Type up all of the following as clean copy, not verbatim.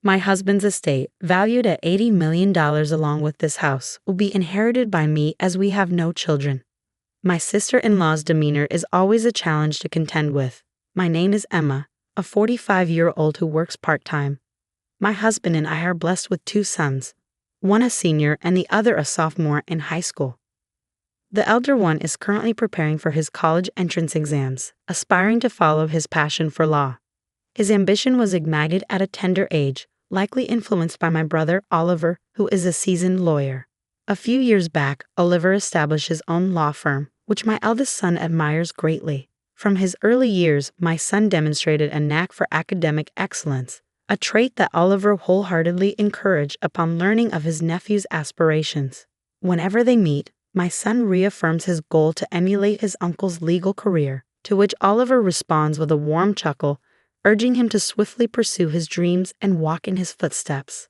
My husband's estate, valued at $80 million along with this house, will be inherited by me as we have no children. My sister-in-law's demeanor is always a challenge to contend with. My name is Emma, a 45-year-old who works part-time. My husband and I are blessed with 2 sons, one a senior and the other a sophomore in high school. The elder one is currently preparing for his college entrance exams, aspiring to follow his passion for law. His ambition was ignited at a tender age, likely influenced by my brother Oliver, who is a seasoned lawyer. A few years back, Oliver established his own law firm, which my eldest son admires greatly. From his early years, my son demonstrated a knack for academic excellence, a trait that Oliver wholeheartedly encouraged upon learning of his nephew's aspirations. Whenever they meet, my son reaffirms his goal to emulate his uncle's legal career, to which Oliver responds with a warm chuckle, urging him to swiftly pursue his dreams and walk in his footsteps.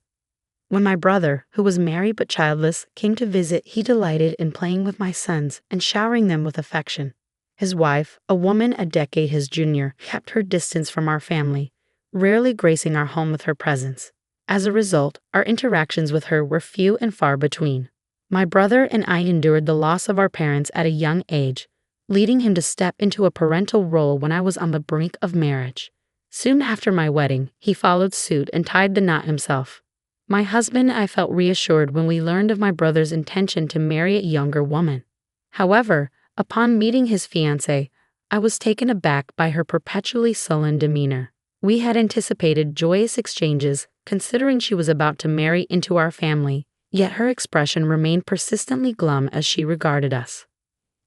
When my brother, who was married but childless, came to visit, he delighted in playing with my sons and showering them with affection. His wife, a woman a decade his junior, kept her distance from our family, rarely gracing our home with her presence. As a result, our interactions with her were few and far between. My brother and I endured the loss of our parents at a young age, leading him to step into a parental role when I was on the brink of marriage. Soon after my wedding, he followed suit and tied the knot himself. My husband and I felt reassured when we learned of my brother's intention to marry a younger woman. However, upon meeting his fiancée, I was taken aback by her perpetually sullen demeanor. We had anticipated joyous exchanges, considering she was about to marry into our family, yet her expression remained persistently glum as she regarded us.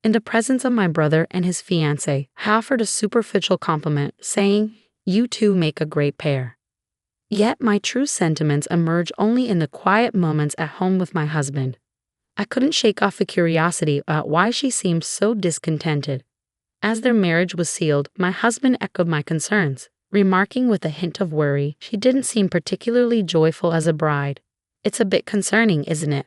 In the presence of my brother and his fiancée, I offered a superficial compliment, saying, "You two make a great pair." Yet my true sentiments emerged only in the quiet moments at home with my husband. I couldn't shake off the curiosity about why she seemed so discontented. As their marriage was sealed, my husband echoed my concerns, remarking with a hint of worry, "She didn't seem particularly joyful as a bride. It's a bit concerning, isn't it?"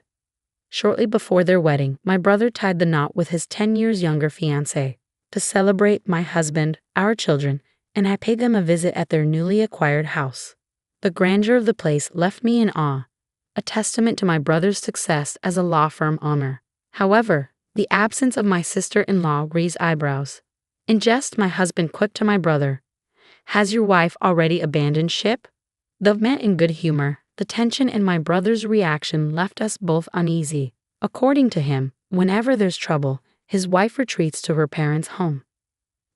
Shortly before their wedding, my brother tied the knot with his 10 years younger fiancée. To celebrate my husband, our children, and I paid them a visit at their newly acquired house. The grandeur of the place left me in awe, a testament to my brother's success as a law firm owner. However, the absence of my sister-in-law raised eyebrows. In jest, my husband quipped to my brother, "Has your wife already abandoned ship?" Though meant in good humor, the tension in my brother's reaction left us both uneasy. According to him, whenever there's trouble, his wife retreats to her parents' home.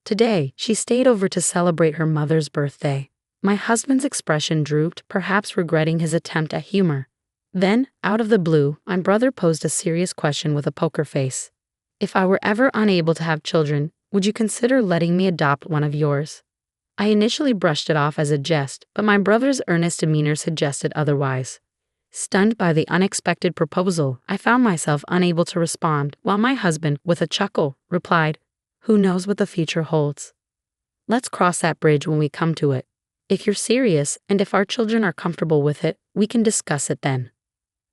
Today, she stayed over to celebrate her mother's birthday. My husband's expression drooped, perhaps regretting his attempt at humor. Then, out of the blue, my brother posed a serious question with a poker face. "If I were ever unable to have children, would you consider letting me adopt one of yours?" I initially brushed it off as a jest, but my brother's earnest demeanor suggested otherwise. Stunned by the unexpected proposal, I found myself unable to respond, while my husband, with a chuckle, replied, "Who knows what the future holds? Let's cross that bridge when we come to it. If you're serious, and if our children are comfortable with it, we can discuss it then."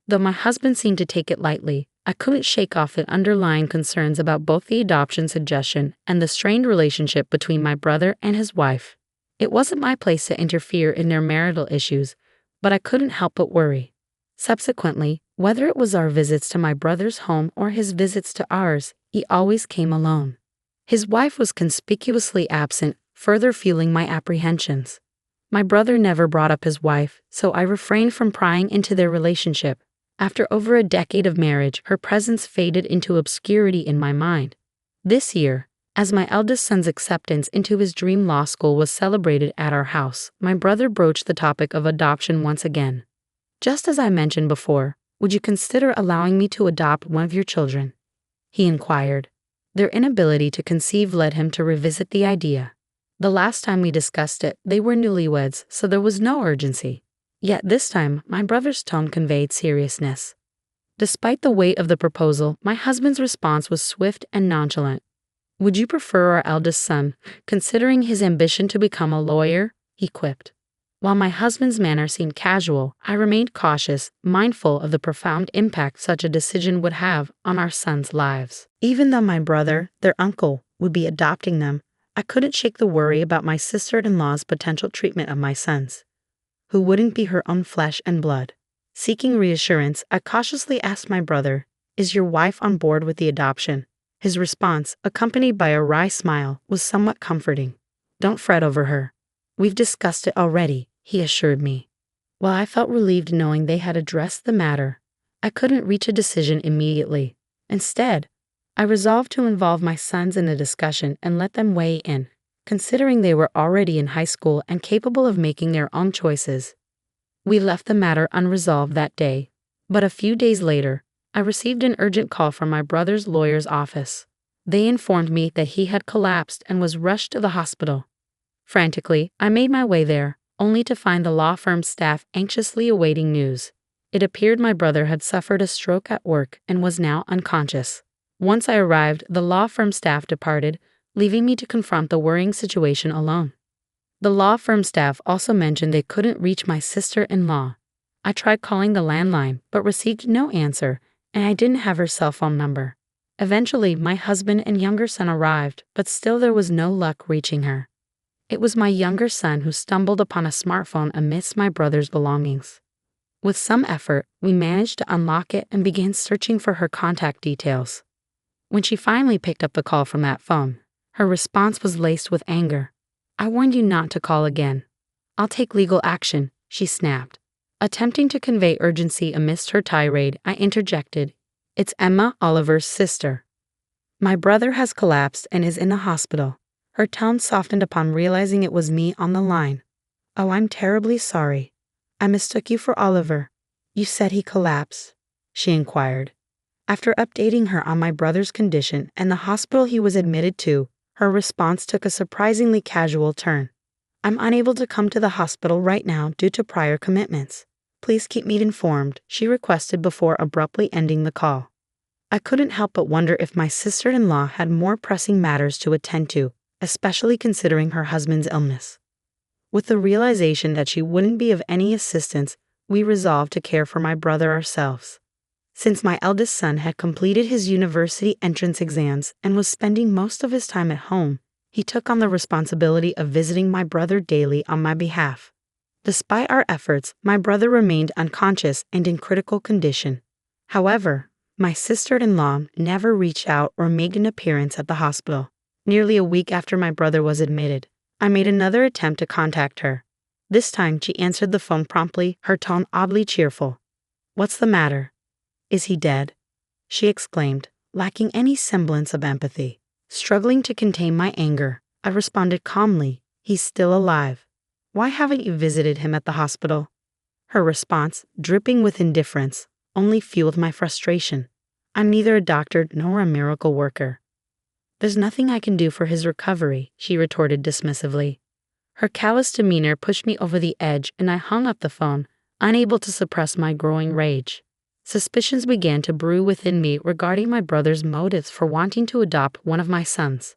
Though my husband seemed to take it lightly, I couldn't shake off the underlying concerns about both the adoption suggestion and the strained relationship between my brother and his wife. It wasn't my place to interfere in their marital issues, but I couldn't help but worry. Subsequently, whether it was our visits to my brother's home or his visits to ours, he always came alone. His wife was conspicuously absent, further fueling my apprehensions. My brother never brought up his wife, so I refrained from prying into their relationship. After over a decade of marriage, her presence faded into obscurity in my mind. This year, as my eldest son's acceptance into his dream law school was celebrated at our house, my brother broached the topic of adoption once again. "Just as I mentioned before, would you consider allowing me to adopt one of your children?" he inquired. Their inability to conceive led him to revisit the idea. The last time we discussed it, they were newlyweds, so there was no urgency. Yet this time, my brother's tone conveyed seriousness. Despite the weight of the proposal, my husband's response was swift and nonchalant. "Would you prefer our eldest son, considering his ambition to become a lawyer?" he quipped. While my husband's manner seemed casual, I remained cautious, mindful of the profound impact such a decision would have on our sons' lives. Even though my brother, their uncle, would be adopting them, I couldn't shake the worry about my sister-in-law's potential treatment of my sons. who wouldn't be her own flesh and blood. Seeking reassurance, I cautiously asked my brother, "Is your wife on board with the adoption?" His response, accompanied by a wry smile, was somewhat comforting. "Don't fret over her. We've discussed it already," he assured me. While I felt relieved knowing they had addressed the matter, I couldn't reach a decision immediately. Instead, I resolved to involve my sons in the discussion and let them weigh in, considering they were already in high school and capable of making their own choices. We left the matter unresolved that day, but a few days later, I received an urgent call from my brother's lawyer's office. They informed me that he had collapsed and was rushed to the hospital. Frantically, I made my way there, only to find the law firm's staff anxiously awaiting news. It appeared my brother had suffered a stroke at work and was now unconscious. Once I arrived, the law firm staff departed, leaving me to confront the worrying situation alone. The law firm staff also mentioned they couldn't reach my sister-in-law. I tried calling the landline, but received no answer, and I didn't have her cell phone number. Eventually, my husband and younger son arrived, but still there was no luck reaching her. It was my younger son who stumbled upon a smartphone amidst my brother's belongings. With some effort, we managed to unlock it and began searching for her contact details. When she finally picked up the call from that phone, her response was laced with anger. "I warned you not to call again. I'll take legal action," she snapped. Attempting to convey urgency amidst her tirade, I interjected, "It's Emma, Oliver's sister. My brother has collapsed and is in the hospital." Her tone softened upon realizing it was me on the line. "Oh, I'm terribly sorry. I mistook you for Oliver. You said he collapsed?" she inquired. After updating her on my brother's condition and the hospital he was admitted to, her response took a surprisingly casual turn. "I'm unable to come to the hospital right now due to prior commitments. Please keep me informed," she requested before abruptly ending the call. I couldn't help but wonder if my sister-in-law had more pressing matters to attend to, especially considering her husband's illness. With the realization that she wouldn't be of any assistance, we resolved to care for my brother ourselves. Since my eldest son had completed his university entrance exams and was spending most of his time at home, he took on the responsibility of visiting my brother daily on my behalf. Despite our efforts, my brother remained unconscious and in critical condition. However, my sister-in-law never reached out or made an appearance at the hospital. Nearly a week after my brother was admitted, I made another attempt to contact her. This time, she answered the phone promptly, her tone oddly cheerful. "What's the matter? Is he dead?" she exclaimed, lacking any semblance of empathy. Struggling to contain my anger, I responded calmly, "He's still alive. Why haven't you visited him at the hospital?" Her response, dripping with indifference, only fueled my frustration. "I'm neither a doctor nor a miracle worker." "There's nothing I can do for his recovery," she retorted dismissively. Her callous demeanor pushed me over the edge and I hung up the phone, unable to suppress my growing rage. Suspicions began to brew within me regarding my brother's motives for wanting to adopt one of my sons.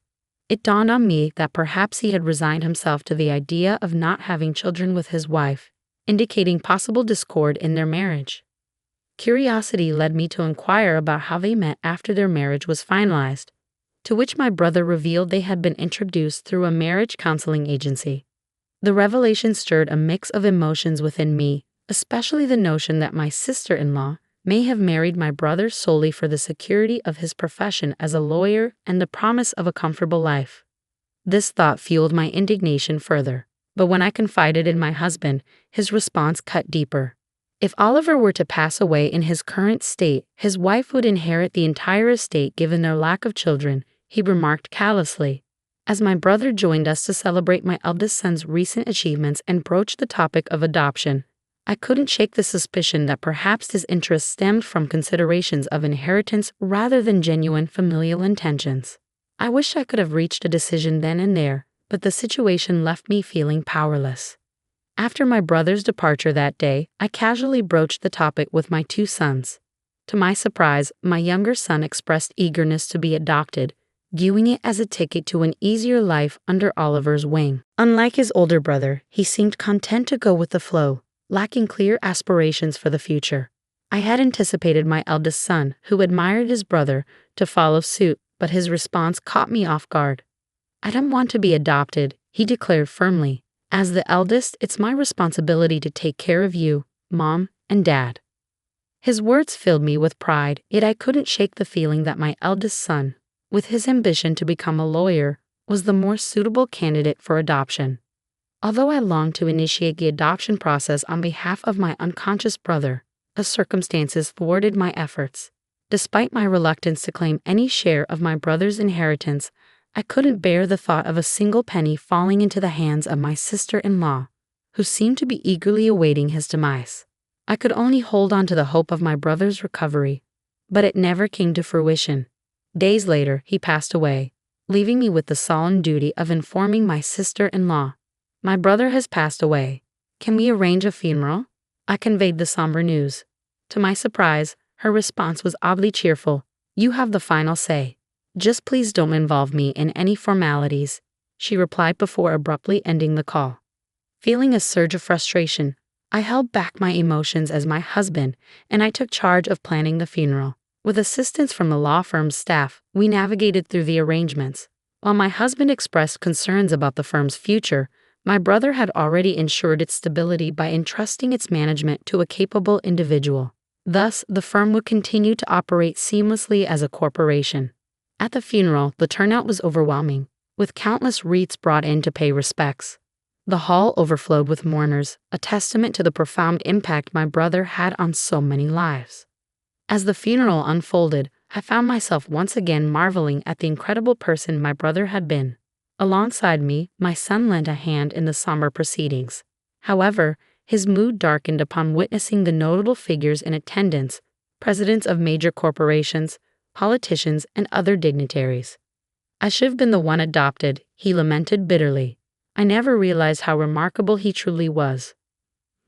It dawned on me that perhaps he had resigned himself to the idea of not having children with his wife, indicating possible discord in their marriage. Curiosity led me to inquire about how they met after their marriage was finalized, to which my brother revealed they had been introduced through a marriage counseling agency. The revelation stirred a mix of emotions within me, especially the notion that my sister-in-law may have married my brother solely for the security of his profession as a lawyer and the promise of a comfortable life. This thought fueled my indignation further, but when I confided in my husband, his response cut deeper. If Oliver were to pass away in his current state, his wife would inherit the entire estate given their lack of children, he remarked callously. As my brother joined us to celebrate my eldest son's recent achievements and broached the topic of adoption, I couldn't shake the suspicion that perhaps his interest stemmed from considerations of inheritance rather than genuine familial intentions. I wish I could have reached a decision then and there, but the situation left me feeling powerless. After my brother's departure that day, I casually broached the topic with my two sons. To my surprise, my younger son expressed eagerness to be adopted, viewing it as a ticket to an easier life under Oliver's wing. Unlike his older brother, he seemed content to go with the flow, lacking clear aspirations for the future. I had anticipated my eldest son, who admired his brother, to follow suit, but his response caught me off guard. "I don't want to be adopted," he declared firmly, As the eldest, it's my responsibility to take care of you, Mom, and Dad. His words filled me with pride, yet I couldn't shake the feeling that my eldest son, with his ambition to become a lawyer, was the more suitable candidate for adoption. Although I longed to initiate the adoption process on behalf of my unconscious brother, the circumstances thwarted my efforts. Despite my reluctance to claim any share of my brother's inheritance, I couldn't bear the thought of a single penny falling into the hands of my sister-in-law, who seemed to be eagerly awaiting his demise. I could only hold on to the hope of my brother's recovery, but it never came to fruition. Days later, he passed away, leaving me with the solemn duty of informing my sister-in-law. My brother has passed away. Can we arrange a funeral? I conveyed the somber news. To my surprise, her response was oddly cheerful. You have the final say. Just please don't involve me in any formalities, she replied before abruptly ending the call. Feeling a surge of frustration, I held back my emotions as my husband and I took charge of planning the funeral. With assistance from the law firm's staff, we navigated through the arrangements. While my husband expressed concerns about the firm's future, my brother had already ensured its stability by entrusting its management to a capable individual. Thus, the firm would continue to operate seamlessly as a corporation. At the funeral, the turnout was overwhelming, with countless wreaths brought in to pay respects. The hall overflowed with mourners, a testament to the profound impact my brother had on so many lives. As the funeral unfolded, I found myself once again marveling at the incredible person my brother had been. Alongside me, my son lent a hand in the somber proceedings. However, his mood darkened upon witnessing the notable figures in attendance, presidents of major corporations, politicians, and other dignitaries. I should have been the one adopted, he lamented bitterly. I never realized how remarkable he truly was.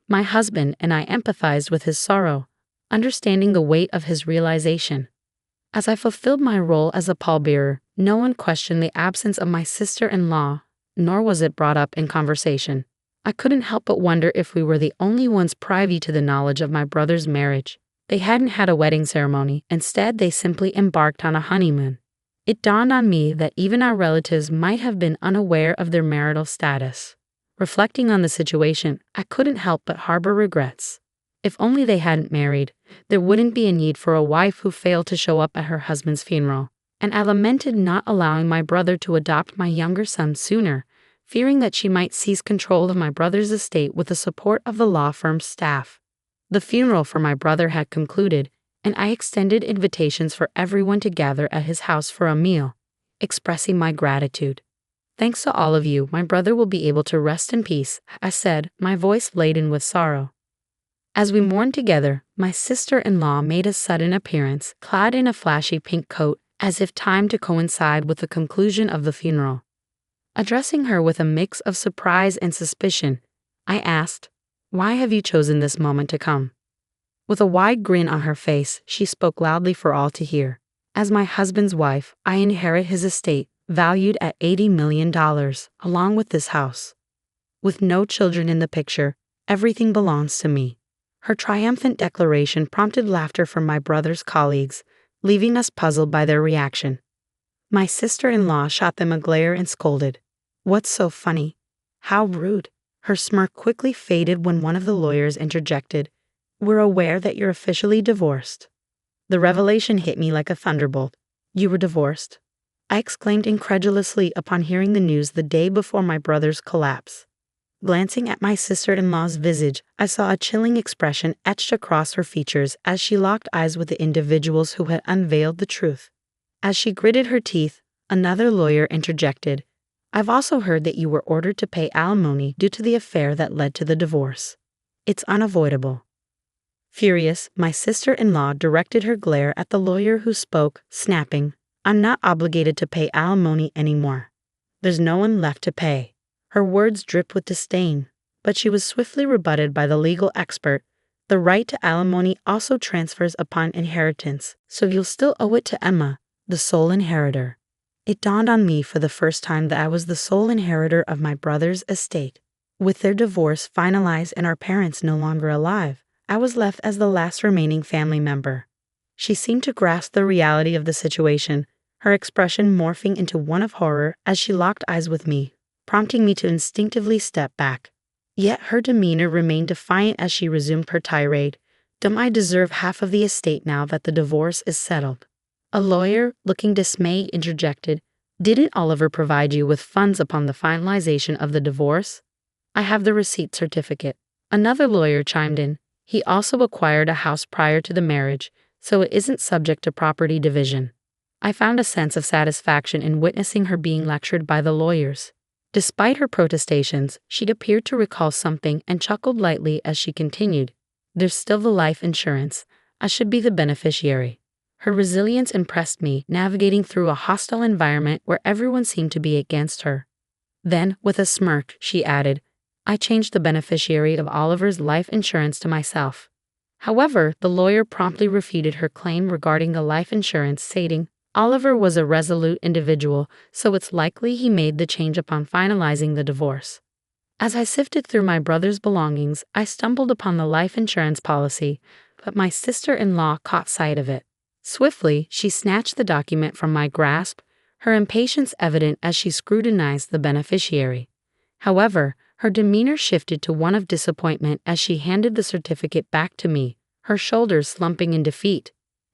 My husband and I empathized with his sorrow, understanding the weight of his realization. As I fulfilled my role as a pallbearer, no one questioned the absence of my sister-in-law, nor was it brought up in conversation. I couldn't help but wonder if we were the only ones privy to the knowledge of my brother's marriage. They hadn't had a wedding ceremony, instead they simply embarked on a honeymoon. It dawned on me that even our relatives might have been unaware of their marital status. Reflecting on the situation, I couldn't help but harbor regrets. If only they hadn't married, there wouldn't be a need for a wife who failed to show up at her husband's funeral, and I lamented not allowing my brother to adopt my younger son sooner, fearing that she might seize control of my brother's estate with the support of the law firm's staff. The funeral for my brother had concluded, and I extended invitations for everyone to gather at his house for a meal, expressing my gratitude. Thanks to all of you, my brother will be able to rest in peace, I said, my voice laden with sorrow. As we mourned together, my sister-in-law made a sudden appearance, clad in a flashy pink coat, as if timed to coincide with the conclusion of the funeral. Addressing her with a mix of surprise and suspicion, I asked, "Why have you chosen this moment to come?" With a wide grin on her face, she spoke loudly for all to hear. As my husband's wife, I inherit his estate, valued at $80 million, along with this house. With no children in the picture, everything belongs to me. Her triumphant declaration prompted laughter from my brother's colleagues, leaving us puzzled by their reaction. My sister-in-law shot them a glare and scolded. "What's so funny? How rude." Her smirk quickly faded when one of the lawyers interjected, "We're aware that you're officially divorced." The revelation hit me like a thunderbolt. "You were divorced?" I exclaimed incredulously upon hearing the news the day before my brother's collapse. Glancing at my sister-in-law's visage, I saw a chilling expression etched across her features as she locked eyes with the individuals who had unveiled the truth. As she gritted her teeth, another lawyer interjected, "I've also heard that you were ordered to pay alimony due to the affair that led to the divorce. It's unavoidable." Furious, my sister-in-law directed her glare at the lawyer who spoke, snapping, "I'm not obligated to pay alimony anymore. There's no one left to pay." Her words dripped with disdain, but she was swiftly rebutted by the legal expert. "The right to alimony also transfers upon inheritance, so you'll still owe it to Emma, the sole inheritor." It dawned on me for the first time that I was the sole inheritor of my brother's estate. With their divorce finalized and our parents no longer alive, I was left as the last remaining family member. She seemed to grasp the reality of the situation, her expression morphing into one of horror as she locked eyes with me. prompting me to instinctively step back. Yet her demeanor remained defiant as she resumed her tirade. Don't I deserve half of the estate now that the divorce is settled? A lawyer, looking dismayed, interjected, Didn't Oliver provide you with funds upon the finalization of the divorce? I have the receipt certificate. Another lawyer chimed in. He also acquired a house prior to the marriage, so it isn't subject to property division. I found a sense of satisfaction in witnessing her being lectured by the lawyers. Despite her protestations, she appeared to recall something and chuckled lightly as she continued, There's still the life insurance. I should be the beneficiary. Her resilience impressed me, navigating through a hostile environment where everyone seemed to be against her. Then, with a smirk, she added, I changed the beneficiary of Oliver's life insurance to myself. However, the lawyer promptly refuted her claim regarding the life insurance, stating, Oliver was a resolute individual, so it's likely he made the change upon finalizing the divorce. As I sifted through my brother's belongings, I stumbled upon the life insurance policy, but my sister-in-law caught sight of it. Swiftly, she snatched the document from my grasp, her impatience evident as she scrutinized the beneficiary. However, her demeanor shifted to one of disappointment as she handed the certificate back to me, her shoulders slumping in defeat.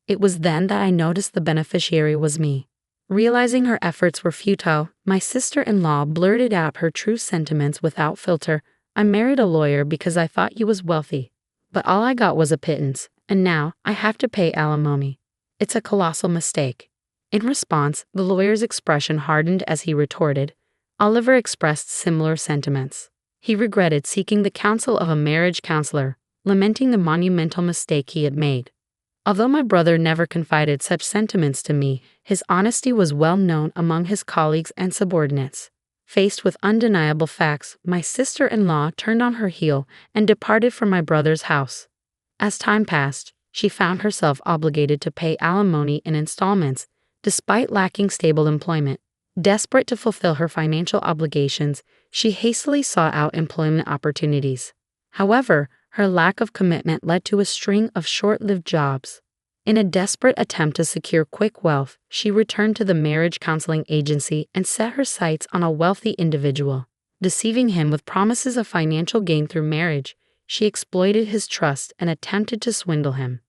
It was then that I noticed the beneficiary was me. Realizing her efforts were futile, my sister-in-law blurted out her true sentiments without filter. I married a lawyer because I thought he was wealthy. But all I got was a pittance, and now I have to pay alimony. It's a colossal mistake. In response, the lawyer's expression hardened as he retorted. Oliver expressed similar sentiments. He regretted seeking the counsel of a marriage counselor, lamenting the monumental mistake he had made. Although my brother never confided such sentiments to me, his honesty was well known among his colleagues and subordinates. Faced with undeniable facts, my sister-in-law turned on her heel and departed from my brother's house. As time passed, she found herself obligated to pay alimony in installments, despite lacking stable employment. Desperate to fulfill her financial obligations, she hastily sought out employment opportunities. However, her lack of commitment led to a string of short-lived jobs. In a desperate attempt to secure quick wealth, she returned to the marriage counseling agency and set her sights on a wealthy individual. Deceiving him with promises of financial gain through marriage, she exploited his trust and attempted to swindle him.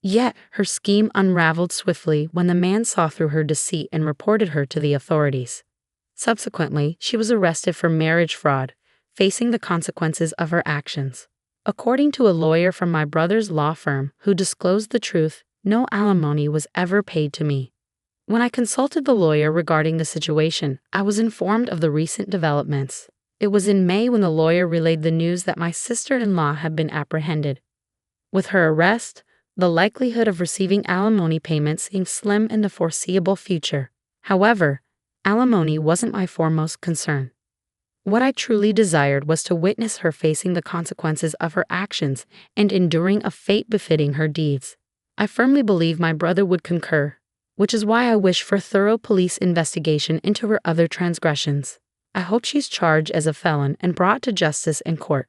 Yet, her scheme unraveled swiftly when the man saw through her deceit and reported her to the authorities. Subsequently, she was arrested for marriage fraud, facing the consequences of her actions. According to a lawyer from my brother's law firm who disclosed the truth, no alimony was ever paid to me. When I consulted the lawyer regarding the situation, I was informed of the recent developments. It was in May when the lawyer relayed the news that my sister-in-law had been apprehended. With her arrest, the likelihood of receiving alimony payments seemed slim in the foreseeable future. However, alimony wasn't my foremost concern. What I truly desired was to witness her facing the consequences of her actions and enduring a fate befitting her deeds. I firmly believe my brother would concur, which is why I wish for thorough police investigation into her other transgressions. I hope she's charged as a felon and brought to justice in court.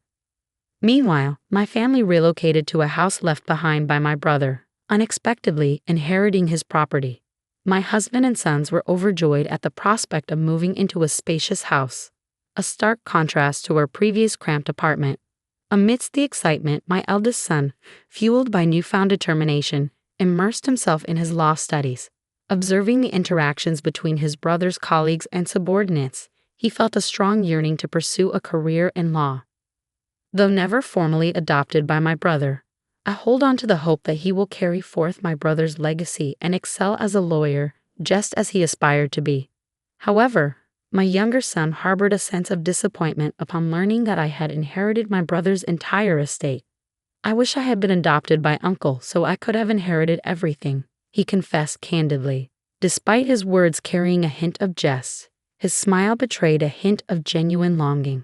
Meanwhile, my family relocated to a house left behind by my brother, unexpectedly inheriting his property. My husband and sons were overjoyed at the prospect of moving into a spacious house, a stark contrast to our previous cramped apartment. Amidst the excitement, my eldest son, fueled by newfound determination, immersed himself in his law studies. Observing the interactions between his brother's colleagues and subordinates, he felt a strong yearning to pursue a career in law. Though never formally adopted by my brother, I hold on to the hope that he will carry forth my brother's legacy and excel as a lawyer, just as he aspired to be. However, my younger son harbored a sense of disappointment upon learning that I had inherited my brother's entire estate. I wish I had been adopted by uncle so I could have inherited everything, he confessed candidly. Despite his words carrying a hint of jest, his smile betrayed a hint of genuine longing.